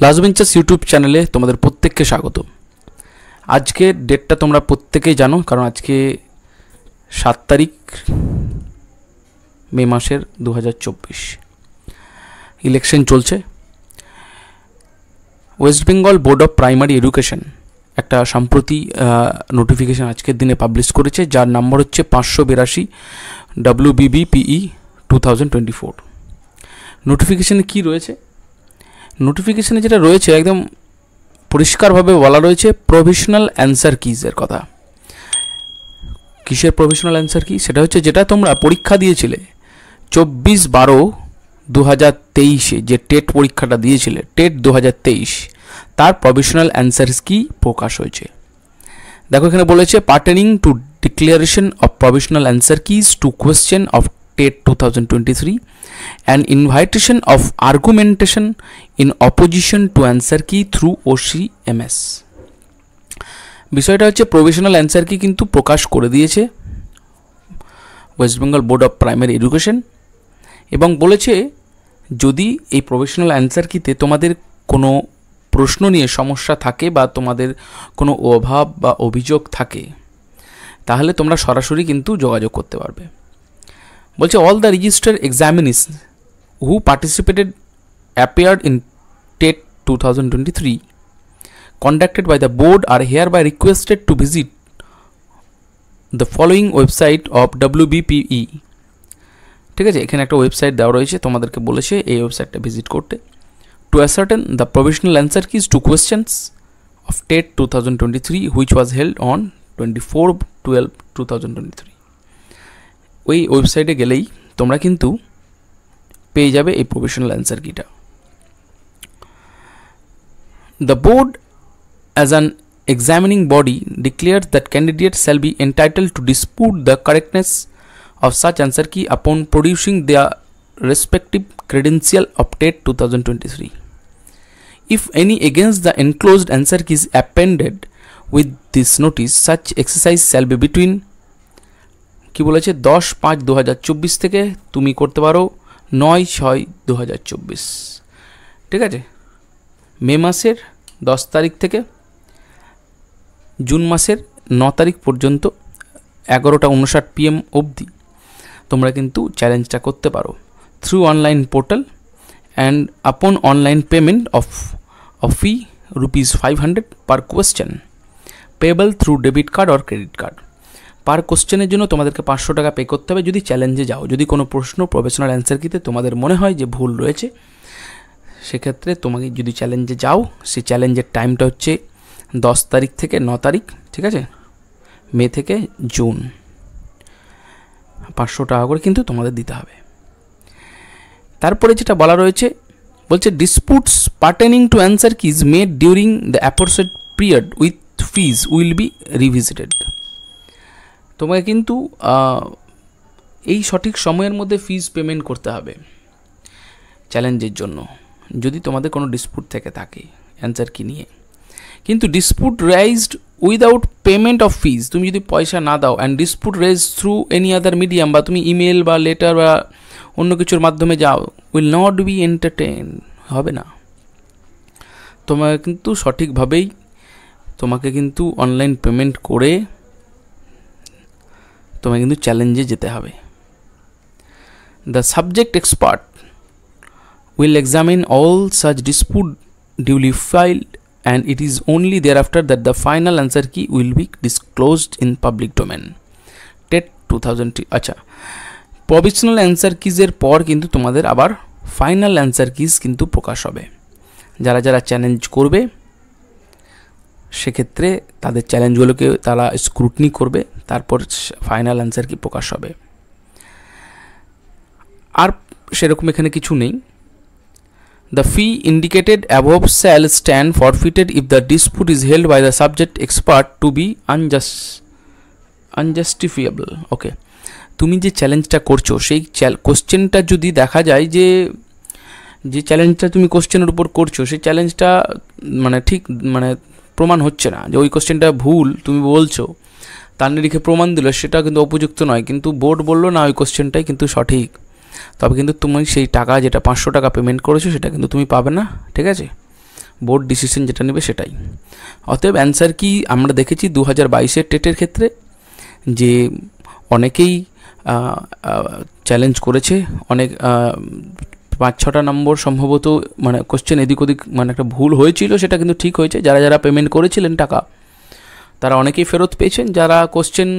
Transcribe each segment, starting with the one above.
Last benchers YouTube চ্যানেলে তোমাদের প্রত্যেককে স্বাগত। আজকের ডেটটা তোমরা প্রত্যেকেই জানো, কারণ আজকে 7 তারিখ মে মাসের 2024। ইলেকশন চলছে। West Bengal board of primary education একটা সম্প্রতি নোটিফিকেশান আজকের দিনে পাবলিশ করেছে, যার নাম্বার হচ্ছে 582 WBBPE 2024। নোটিফিকেশানে কী রয়েছে? নোটিফিকেশানে যেটা রয়েছে একদম পরিষ্কারভাবে বলা রয়েছে প্রভিশনাল অ্যান্সার কিজের কথা। কিসের প্রভিশনাল অ্যান্সার কি? সেটা হচ্ছে যেটা তোমরা পরীক্ষা দিয়েছিলে 24/12/2023 যে টেট পরীক্ষাটা দিয়েছিলে, টেট 2023, তার প্রভিশনাল অ্যান্সার কি প্রকাশ হয়েছে। দেখো এখানে বলেছে pertaining to declaration of provisional answer keys to question of TET 2023 and invitation of argumentation in opposition to answer key through OCMS। বিষয়টা হচ্ছে প্রভিশনাল অ্যান্সার কি কিন্তু প্রকাশ করে দিয়েছে West Bengal board of primary education, এবং বলেছে যদি এই প্রভিশনাল অ্যান্সার কিতে তোমাদের কোনো প্রশ্ন নিয়ে সমস্যা থাকে বা তোমাদের কোনো অভাব বা অভিযোগ থাকে, তাহলে তোমরা সরাসরি কিন্তু যোগাযোগ করতে পারবে। বলছে all the registered examinees who participated appeared in TET 2023 conducted by the board are hereby requested to visit the following website of WBPE। ঠিক আছে, এখানে একটা ওয়েবসাইট দেওয়া রয়েছে, তোমাদেরকে বলেছে এই ওয়েবসাইটটা ভিজিট করতে। to ascertain the provisional answer keys to questions of TET 2023 which was held on 24/12/2023। ওই ওয়েবসাইটে গেলেই তোমরা কিন্তু পেয়ে যাবে এই প্রভিশনাল অ্যান্সার কিটা। The board as an examining body declares that candidate shall be entitled to dispute the correctness of such answer key upon producing the respective credential of TET 2023। If any against the enclosed answer key is appended with this notice such exercise shall be between, কি বলেছে, 10/5/2024 থেকে তুমি করতে পারো 9/6/2024। ঠিক আছে, মে মাসের 10 তারিখ থেকে জুন মাসের 9 তারিখ পর্যন্ত 11:59 PM অবধি তোমরা কিন্তু চ্যালেঞ্জটা করতে পারো through online portal and upon online payment of fee ₹500 per question payable through debit card or credit card. Per কোশ্চেনের জন্য তোমাদেরকে 500 টাকা পে করতে হবে যদি চ্যালেঞ্জে যাও। যদি কোনো প্রশ্ন প্রফেশনাল অ্যান্সার কিতে তোমাদের মনে হয় যে ভুল রয়েছে, সেক্ষেত্রে তোমাকে যদি চ্যালেঞ্জে যাও, সেই চ্যালেঞ্জের টাইমটা হচ্ছে 10 তারিখ থেকে 9 তারিখ, ঠিক আছে, মে থেকে জুন। 500 টাকা করে কিন্তু তোমাদের দিতে হবে। তারপরে যেটা বলা রয়েছে, বলছে disputes pertaining to answer keys made during the aforesaid period with fees will be revisited. তোমাকে কিন্তু এই সঠিক সময়ের মধ্যে ফিজ পেমেন্ট করতে হবে চ্যালেঞ্জের জন্য, যদি তোমাদের কোনো ডিসপুট থেকে থাকে অ্যান্সার কি নিয়ে। কিন্তু dispute raised without payment of fees, তুমি যদি পয়সা না দাও, and dispute raise through any other medium, বা তুমি ইমেল বা লেটার বা অন্য কিছুর মাধ্যমে যাও, উইল নট বি এন্টারটেন, হবে না। তোমাকে কিন্তু সঠিকভাবেই তোমাকে কিন্তু অনলাইন পেমেন্ট করে তোমাকে কিন্তু চ্যালেঞ্জে যেতে হবে। The subject expert will examine all such dispute duly filed and it is only thereafter that the final answer key will be disclosed in public domain. TET 2020। আচ্ছা, প্রভিশনাল অ্যান্সার কিজের পর কিন্তু তোমাদের আবার ফাইনাল অ্যান্সার কিজ কিন্তু প্রকাশ হবে। যারা যারা challenge করবে সেক্ষেত্রে তাদের চ্যালেঞ্জগুলোকে তারা স্ক্রুটনি করবে, তারপর ফাইনাল অ্যান্সার কি প্রকাশ হবে। আর সেরকম এখানে কিছু নেই। The fee indicated above shall stand forfeited if the dispute is held by the subject expert to be unjustifiable. Okay, তুমি যে চ্যালেঞ্জটা করছো সেই কোশ্চেনটা যদি দেখা যায় যে চ্যালেঞ্জটা তুমি কোশ্চেনের উপর করছো সেই চ্যালেঞ্জটা ঠিক প্রমাণ হচ্ছে না, যে ওই কোশ্চেনটা ভুল তুমি বলছো, তার নিরিখে প্রমাণ দিল সেটা কিন্তু উপযুক্ত নয়, কিন্তু বোর্ড বললো না ওই কোশ্চেনটাই কিন্তু সঠিক, তবে কিন্তু তুমি সেই টাকা যেটা 500 টাকা পেমেন্ট করেছো সেটা কিন্তু তুমি পাবে না। ঠিক আছে, বোর্ড ডিসিশন যেটা নেবে সেটাই। অতএব অ্যান্সার কি আমরা দেখেছি 2022-এর টেটের ক্ষেত্রে যে অনেকেই চ্যালেঞ্জ করেছে, অনেক 5-6টা নম্বর সম্ভবত মানে কোশ্চেন এদিক ওদিক মানে একটা ভুল হয়েছিল, সেটা কিন্তু ঠিক হয়েছে। যারা যারা পেমেন্ট করেছিলেন টাকা তারা অনেকেই ফেরত পেয়েছেন, যারা কোশ্চেন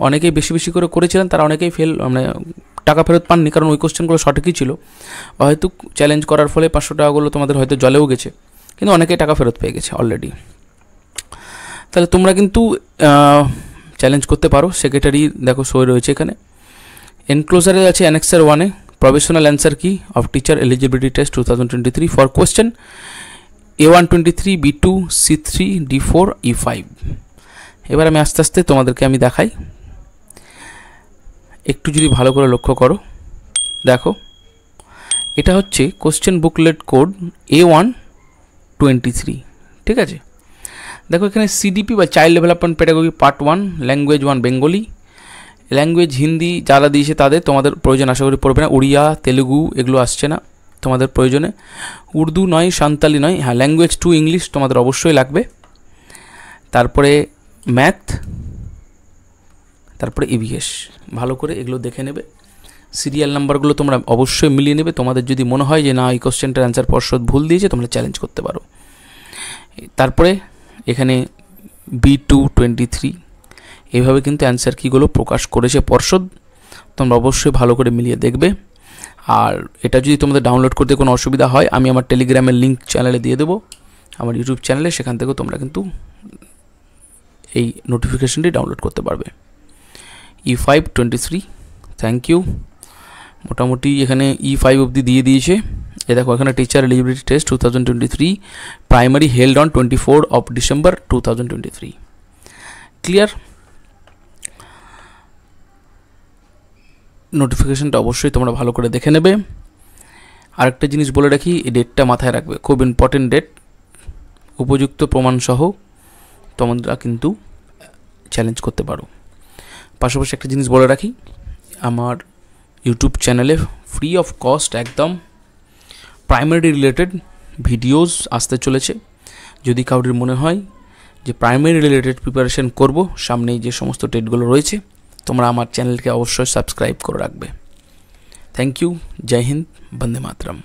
অনেকেই বেশি বেশি করে করেছিলেন তারা অনেকেই মানে টাকা ফেরত পাননি, কারণ ওই কোশ্চেনগুলো সঠিকই ছিল। হয়তো চ্যালেঞ্জ করার ফলে 500 টাকাগুলো তোমাদের হয়তো জলেও গেছে, কিন্তু অনেকেই টাকা ফেরত পেয়ে গেছে অলরেডি। তাহলে তোমরা কিন্তু চ্যালেঞ্জ করতে পারো। সেক্রেটারি দেখো সই রয়েছে এখানে। এনক্লোজারে আছে অ্যানেক্সার 1-এ প্রভিশনাল অ্যান্সার কি of teacher eligibility test 2023 for question A123, B2, C3, D4, E5। এবার আমি আস্তে আস্তে তোমাদেরকে আমি দেখাই, একটু যদি ভালো করে লক্ষ্য করো। দেখো এটা হচ্ছে কোশ্চেন বুকলেট কোড A123, ঠিক আছে। দেখো এখানে CDP বা child development pedagogy part 1, language 1 Bengali, language Hindi যারা দিয়েছে তাদের তোমাদের প্রয়োজন আশা করি পড়বে না। উড়িয়া, তেলুগু এগুলো আসছে না তোমাদের প্রয়োজনে। উর্দু নয়, সাঁওতালি নয়, হ্যাঁ ল্যাঙ্গুয়েজ 2 ইংলিশ তোমাদের অবশ্যই লাগবে। তারপরে ম্যাথ, তারপরে EVS। ভালো করে এগুলো দেখে নেবে, সিরিয়াল নাম্বারগুলো তোমরা অবশ্যই মিলিয়ে নেবে। তোমাদের যদি মনে হয় যে না এই কোশ্চেনটার অ্যান্সার পর্ষদ ভুল দিয়েছে, তোমরা চ্যালেঞ্জ করতে পারো। তারপরে এখানে B223 এইভাবে কিন্তু অ্যান্সার কিগুলো প্রকাশ করেছে পর্ষদ, তোমরা অবশ্যই ভালো করে মিলিয়ে দেখবে। আর এটা যদি তোমাদের ডাউনলোড করতে কোনো অসুবিধা হয়, আমি আমার টেলিগ্রামের লিঙ্ক চ্যানেলে দিয়ে দেবো, আমার ইউটিউব চ্যানেলে, সেখান থেকেও তোমরা কিন্তু এই নোটিফিকেশনটি ডাউনলোড করতে পারবে। E523 thank you. মোটামুটি এখানে E5 অবধি দিয়ে দিয়েছে। এ দেখো এখানে teacher eligibility test 2023 primary held on 24 of December 2023। Clear? নোটিফিকেশনটা অবশ্যই তোমরা ভালো করে দেখে নেবে। আরেকটা জিনিস বলে রাখি, এই ডেটটা মাথায় রাখবে, খুব ইম্পর্টেন্ট ডেট। উপযুক্ত প্রমাণসহ তোমরা কিন্তু চ্যালেঞ্জ করতে পারো। পাশাপাশি একটা জিনিস বলে রাখি, আমার ইউটিউব চ্যানেলে ফ্রি অফ কস্ট একদম প্রাইমারি রিলেটেড ভিডিওস আসতে চলেছে। যদি কাউরির মনে হয় যে প্রাইমারি রিলেটেড প্রিপারেশন করব, সামনেই যে সমস্ত ডেটগুলো রয়েছে, তোমরা আমার চ্যানেলকে অবশ্যই সাবস্ক্রাইব করে রাখবে। Thank you. জয় হিন্দ, বন্দে মাতরম।